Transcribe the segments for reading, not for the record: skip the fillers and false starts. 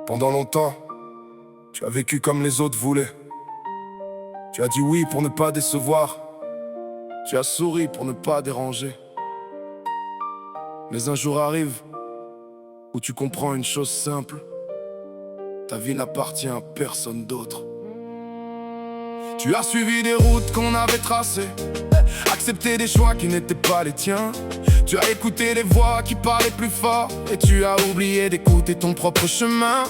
Pendant longtemps, tu as vécu comme les autres voulaient. Tu as dit oui pour ne pas décevoir. Tu as souri pour ne pas déranger. Mais un jour arrive où tu comprends une chose simple: ta vie n'appartient à personne d'autre. Tu as suivi des routes qu'on avait tracées, accepté des choix qui n'étaient pas les tiens. Tu as écouté les voix qui parlaient plus fort, et tu as oublié d'écouter ton propre chemin.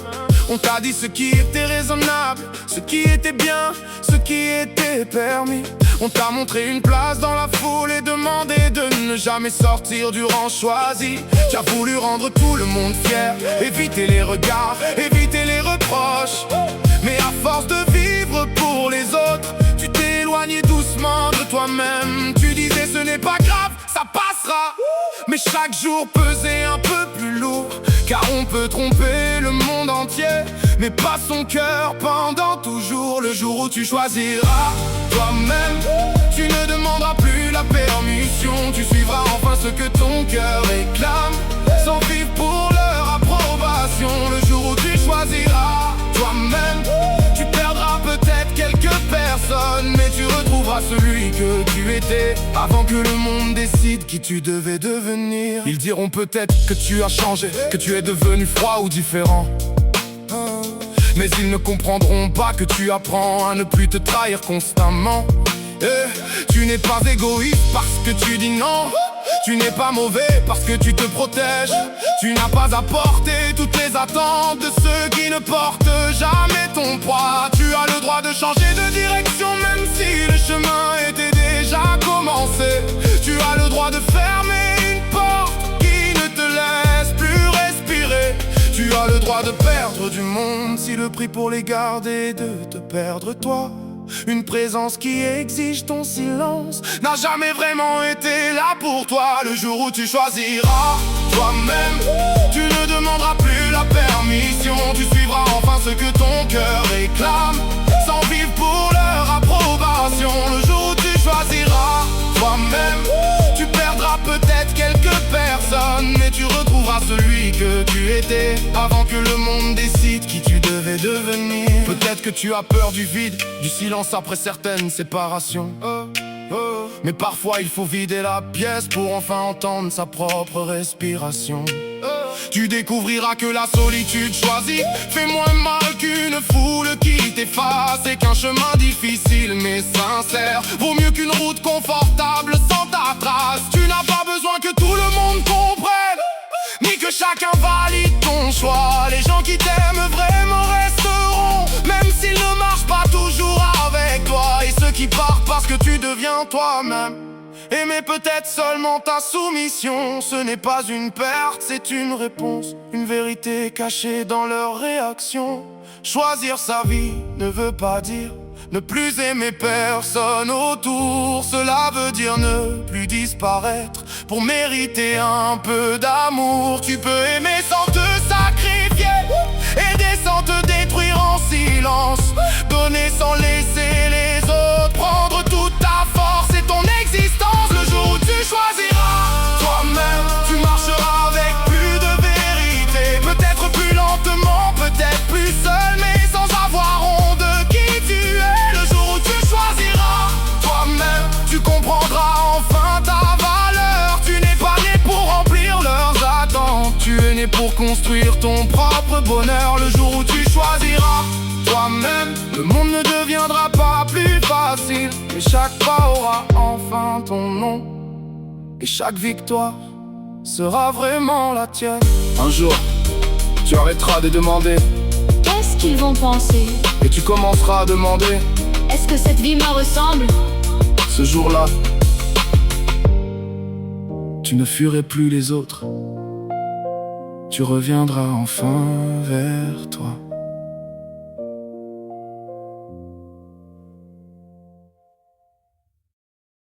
On t'a dit ce qui était raisonnable, ce qui était bien, ce qui était permis. On t'a montré une place dans la foule et demandé de ne jamais sortir du rang choisi. Tu as voulu rendre tout le monde fier, éviter les regards, éviter les reproches. Mais à force de vivre pour les autres, tu t'es éloigné doucement de toi-même. Tu disais ce n'est pas grave, ça passera. Mais chaque jour pesait un peu plus lourd, car on peut tromper le monde entier, mais pas son cœur pendant toujours. Le jour où tu choisiras toi-même, tu ne demanderas plus la permission. Tu suivras enfin ce que ton cœur réclame, sans vivre pour leur approbation. Le jour où tu choisiras toi-même, tu perdras peut-être quelques personnes, mais tu retrouveras celui que tu étais avant que le monde décide qui tu devais devenir. Ils diront peut-être que tu as changé, que tu es devenu froid ou différent, mais ils ne comprendront pas que tu apprends à ne plus te trahir constamment. Tu n'es pas égoïste parce que tu dis non. Tu n'es pas mauvais parce que tu te protèges. Tu n'as pas à porter toutes les attentes de ceux qui ne portent jamais ton poids. Tu as le droit de changer de direction même si le chemin était déjà commencé. Tu as le droit de fermer une porte qui ne te laisse plus respirer. Tu as le droit de perdre du monde si le prix pour les garder est de te perdre toi. Une présence qui exige ton silence n'a jamais vraiment été là pour toi. Le jour où tu choisiras toi-même, tu ne demanderas plus la permission. Tu suivras enfin ce que ton cœur réclame, sans vivre pour leur approbation. Le jour où tu choisiras toi-même, tu perdras peut-être quelques personnes, mais tu retrouveras celui que tu étais avant que le monde décide qui tu devais devenir. Peut-être que tu as peur du vide, du silence après certaines séparations, mais parfois il faut vider la pièce pour enfin entendre sa propre respiration. Tu découvriras que la solitude choisie fait moins mal qu'une foule qui t'efface, et qu'un chemin difficile mais sincère vaut mieux qu'une route confortable sans ta trace. Tu n'as pas besoin que tout le monde comprenne, ni que chacun valide ton choix. Les gens qui t'aiment vraiment resteront, même s'ils ne marchent pas toujours avec toi. Et ceux qui partent parce que tu deviens toi-même, aimer peut-être seulement ta soumission. Ce n'est pas une perte, c'est une réponse, une vérité cachée dans leur réaction. Choisir sa vie ne veut pas dire ne plus aimer personne autour. Cela veut dire ne plus disparaître pour mériter un peu d'amour. Tu peux aimer sans te sacrifier, aider sans te détruire en silence, donner sans laisser les autres prendre toute ta force et ton existence. Le jour où tu choisiras toi-même, tu marcheras avec plus de vérité, peut-être plus lentement, peut-être plus seul, mais sans avoir honte de qui tu es. Le jour où tu choisiras toi-même, tu comprendras enfin ta valeur. Tu n'es pas né pour remplir leurs attentes, tu es né pour construire ton propre bonheur. Le jour où tu choisiras toi-même, le monde ne deviendra pas plus facile, et chaque pas aura enfin ton nom, et chaque victoire sera vraiment la tienne. Un jour, tu arrêteras de demander qu'est-ce qu'ils vont penser, et tu commenceras à demander est-ce que cette vie me ressemble. Ce jour-là, tu ne fuirais plus les autres, tu reviendras enfin vers toi.